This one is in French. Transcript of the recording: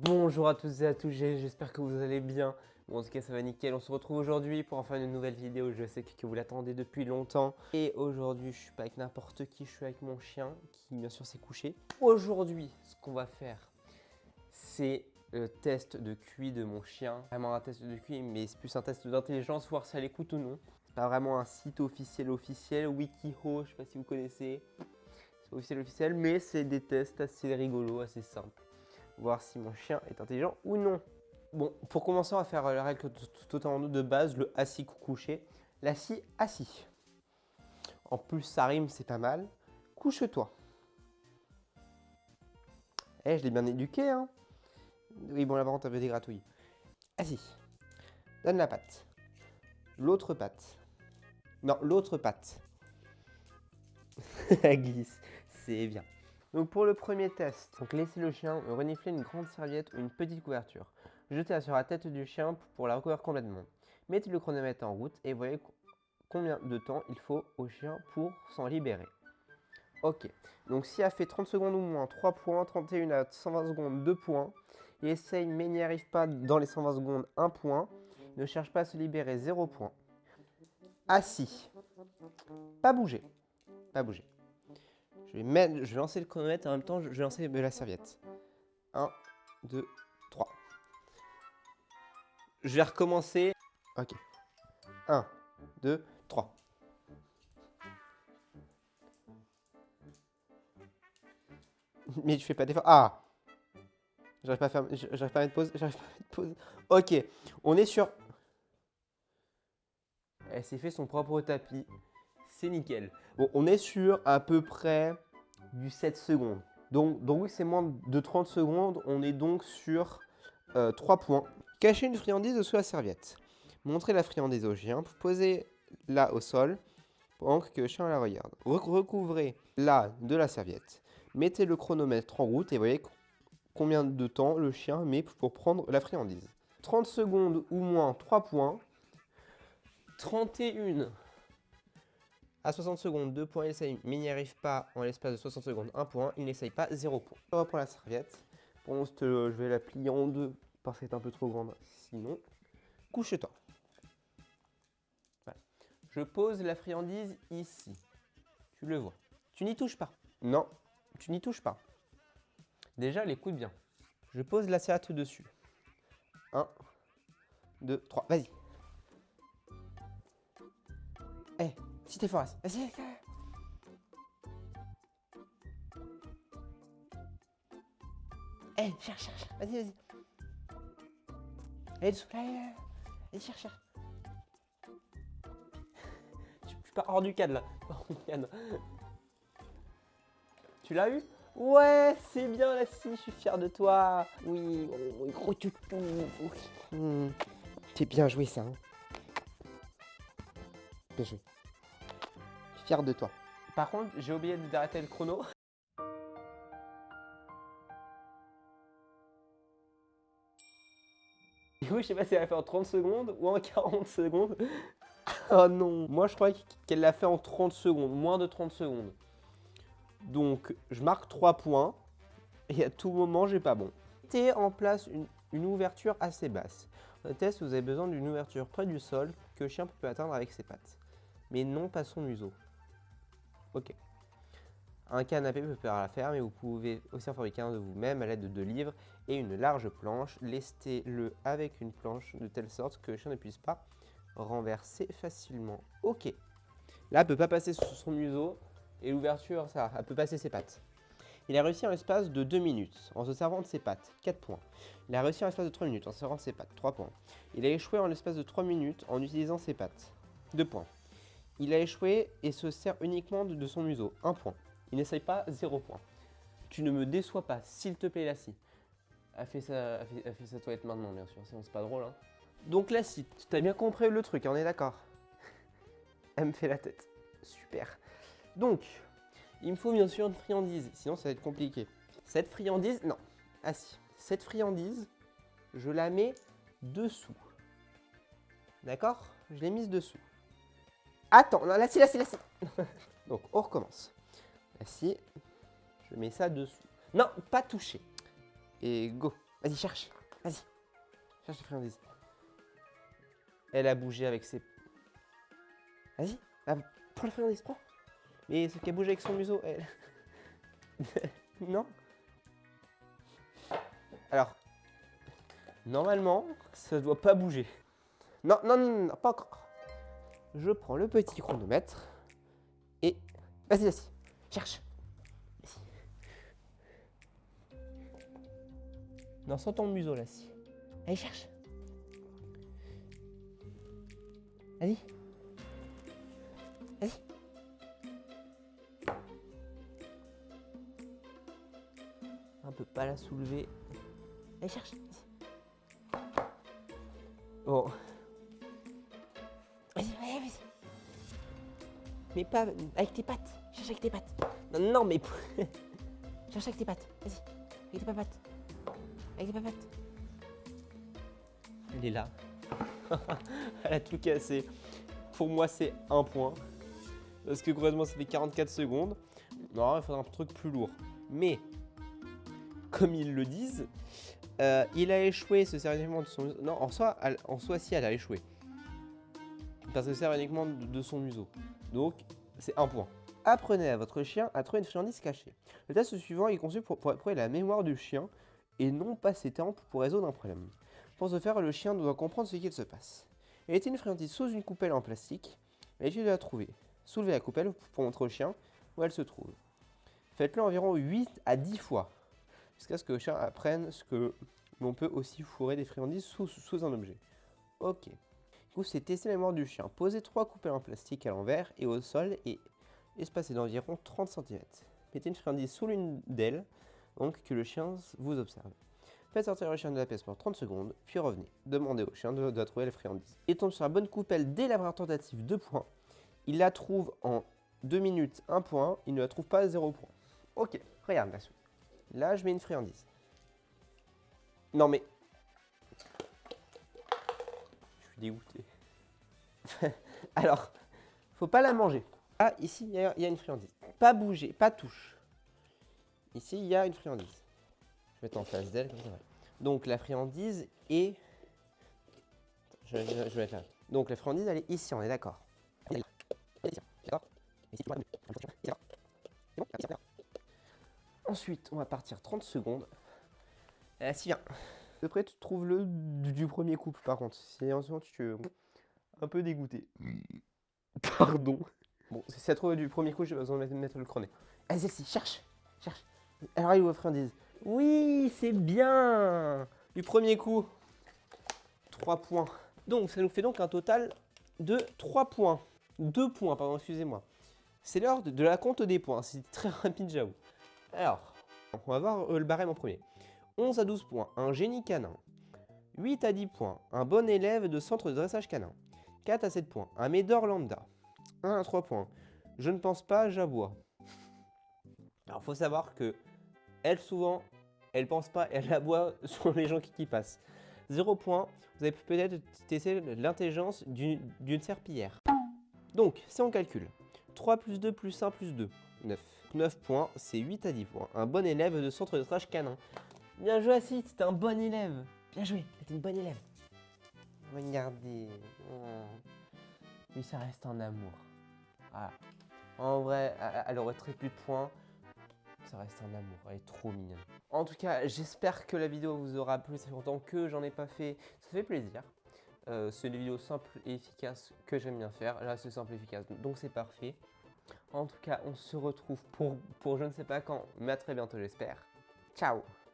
Bonjour à tous et à tous, j'espère que vous allez bien. Bon, en tout cas, ça va nickel. On se retrouve aujourd'hui pour en faire une nouvelle vidéo. Je sais que vous l'attendez depuis longtemps. Et aujourd'hui, je suis pas avec n'importe qui, je suis avec mon chien qui, bien sûr, s'est couché. Aujourd'hui, ce qu'on va faire, c'est le test de QI de mon chien. Vraiment un test de QI, mais c'est plus un test d'intelligence, voir si elle écoute ou non. C'est pas vraiment un site officiel, Wikiho, je sais pas si vous connaissez. C'est officiel, mais c'est des tests assez rigolos, assez simples. Voir si mon chien est intelligent ou non. Bon, pour commencer, on va faire la règle totalement de base, le assis couché. L'assis assis. En plus, ça rime, c'est pas mal. Couche-toi. Je l'ai bien éduqué, hein. Oui, bon, là, par contre, un peu des gratouilles. Assis. Donne la patte. L'autre patte. Non, l'autre patte. Elle glisse. C'est bien. Donc pour le premier test, laissez le chien renifler une grande serviette ou une petite couverture. Jetez-la sur la tête du chien pour la recouvrir complètement. Mettez le chronomètre en route et voyez combien de temps il faut au chien pour s'en libérer. Ok, donc si elle fait 30 secondes ou moins, 3 points, 31 à 120 secondes, 2 points. Il essaye mais n'y arrive pas dans les 120 secondes, 1 point. Ne cherche pas à se libérer, 0 point. Assis. Pas bouger. Pas bouger. Je vais lancer le chronomètre et en même temps je vais lancer la serviette. 1, 2, 3. Je vais recommencer. Ok. 1, 2, 3. Mais tu fais pas d'effort. Ah! J'arrive pas à faire. J'arrive pas à mettre pause. J'arrive pas à mettre pause. Ok. On est sur. Elle s'est fait son propre tapis. C'est nickel. Bon, on est sur à peu près du 7 secondes. Donc oui, c'est moins de 30 secondes. On est donc sur 3 points. Cachez une friandise sous la serviette. Montrez la friandise au chien. Posez-la au sol pendant que le chien la regarde. Recouvrez-la de la serviette. Mettez le chronomètre en route et voyez combien de temps le chien met pour prendre la friandise. 30 secondes ou moins, 3 points. 31 à 60 secondes, 2 points, il essaye, mais il n'y arrive pas en l'espace de 60 secondes, 1 point. Il n'essaye pas, 0 point. Je reprends la serviette. Bon, je vais la plier en deux parce qu'elle est un peu trop grande. Sinon, couche-toi. Voilà. Je pose la friandise ici. Tu le vois. Tu n'y touches pas. Non, tu n'y touches pas. Déjà, elle écoute bien. Je pose l'assiette dessus. 1, 2, 3. Vas-y. Si t'es fort, vas-y. Cherche. Vas-y. Allez, dessous. Allez, cherche. Je pars hors du cadre là. Tu l'as eu? Ouais, c'est bien la scie, je suis fier de toi. Oui, gros toutou. C'est bien joué ça. Hein. Bien joué. Je suis fier de toi. Par contre, j'ai oublié d'arrêter le chrono. Du coup, je sais pas si elle l'a fait en 30 secondes ou en 40 secondes. Oh non. Moi, je crois qu'elle l'a fait en 30 secondes, moins de 30 secondes. Donc, je marque 3 points. Et à tout moment, j'ai pas bon. Mettez en place une ouverture assez basse. Dans le test, vous avez besoin d'une ouverture près du sol que le chien peut atteindre avec ses pattes. Mais non pas son museau. Ok. Un canapé peut faire l'affaire, mais vous pouvez aussi en fabriquer un de vous-même à l'aide de 2 livres et une large planche. Lestez-le avec une planche de telle sorte que le chien ne puisse pas renverser facilement. Ok. Là, elle ne peut pas passer sous son museau et l'ouverture, ça, elle peut passer ses pattes. Il a réussi en l'espace de 2 minutes en se servant de ses pattes, 4 points. Il a réussi en l'espace de 3 minutes en se servant de ses pattes, 3 points. Il a échoué en l'espace de 3 minutes en utilisant ses pattes, 2 points. Il a échoué et se sert uniquement de son museau, 1 point. Il n'essaye pas, 0 point. Tu ne me déçois pas, s'il te plaît, Lassie. Elle fait sa toilette maintenant, bien sûr, sinon c'est pas drôle. Hein. Donc Lassie, tu as bien compris le truc, on est d'accord? Elle me fait la tête. Super. Donc, il me faut bien sûr une friandise, sinon ça va être compliqué. Cette friandise, non, assis. Cette friandise, je la mets dessous. D'accord? Je l'ai mise dessous. Attends, non, là-ci. Donc, on recommence. Là-ci, je mets ça dessous. Non, pas toucher. Et go. Vas-y, cherche. Vas-y. Cherche les friandises. Elle a bougé avec ses... Vas-y. Ah, prends la friandise, prends. Mais ce qu'elle bouge avec son museau, elle... Non. Alors, normalement, ça doit pas bouger. Non, non, non, non, pas encore. Je prends le petit chronomètre et... Vas-y, vas-y. Cherche. Vas-y. Non, sans ton museau, là, si. Allez, cherche. Vas-y. Vas-y. On peut pas la soulever. Allez, cherche. Oh. Vas-y, vas-y, vas-y. Mais pas avec tes pattes. Cherche avec tes pattes. Non, non, mais... Cherche avec tes pattes. Vas-y. Avec tes pattes. Avec tes pattes. Elle est là. Elle a tout cassé. Pour moi, c'est un point. Parce que concrètement, ça fait 44 secondes. Non, il faudra un truc plus lourd. Mais, comme ils le disent, il a échoué, se sert uniquement de son museau. Non, en soi, si, elle a échoué. Parce que se sert uniquement de son museau. Donc, c'est un point. Apprenez à votre chien à trouver une friandise cachée. Le test suivant est conçu pour éprouver la mémoire du chien et non pas ses tempes pour résoudre un problème. Pour ce faire, le chien doit comprendre ce qu'il se passe. Il était une friandise sous une coupelle en plastique, et il doit la trouver. Soulevez la coupelle pour montrer au chien où elle se trouve. Faites-le environ 8 à 10 fois, jusqu'à ce que le chien apprenne ce que l'on peut aussi fourrer des friandises sous un objet. Ok. Du coup, c'est tester la mémoire du chien. Posez 3 coupelles en plastique à l'envers et au sol et espacées d'environ 30 cm. Mettez une friandise sous l'une d'elles, donc que le chien vous observe. Faites sortir le chien de la pièce pour 30 secondes, puis revenez. Demandez au chien de trouver la friandise. Il tombe sur la bonne coupelle dès la première tentative, 2 points. Il la trouve en 2 minutes, 1 point. Il ne la trouve pas, 0 point. Ok, regarde la souris. Là, je mets une friandise. Non mais... Je suis dégoûté. Alors, faut pas la manger. Ah, ici, il y a une friandise. Pas bouger, pas touche. Ici, il y a une friandise. Je vais mettre en face d'elle, comme ça. Donc, la friandise est... Je vais mettre là. Donc, la friandise, elle est ici, on est d'accord. Ensuite, on va partir 30 secondes. Si bien. De près, tu trouves le du premier couple, par contre. C'est en ce moment, tu es un peu dégoûté. Pardon. Bon, si ça trouve du premier coup, j'ai besoin de mettre le chrono. Vas-y, Elsie, cherche. Cherche. Alors, il vous friandise. Oui, c'est bien. Du premier coup. 3 points. Donc, ça nous fait donc un total de 3 points. 2 points, pardon, excusez-moi. C'est l'heure de la compte des points. C'est très rapide, j'avoue. Alors, on va voir le barème en premier. 11 à 12 points, un génie canin. 8 à 10 points, un bon élève de centre de dressage canin. 4 à 7 points, un médor lambda. 1 à 3 points, je ne pense pas, j'aboie. Alors, faut savoir que elle, souvent, elle pense pas, elle aboie sur les gens qui passent. 0 points, vous avez peut-être testé l'intelligence d'une serpillière. Donc, si on calcule, 3 plus 2 plus 1 plus 2, 9. 9 points, c'est 8 à 10 points. Un bon élève de centre de dressage canin. Bien joué, Acide, c'était un bon élève. Bien joué, t'es une bonne élève. Regardez. Lui, ça reste un amour. Voilà. En vrai, elle aurait très peu de points. Ça reste un amour, elle est trop mignonne. En tout cas, j'espère que la vidéo vous aura plu. Ça fait longtemps que j'en ai pas fait. Ça fait plaisir. C'est des vidéos simples et efficaces que j'aime bien faire. Là, c'est simple et efficace, donc c'est parfait. En tout cas, on se retrouve pour je ne sais pas quand, mais à très bientôt, j'espère. Ciao!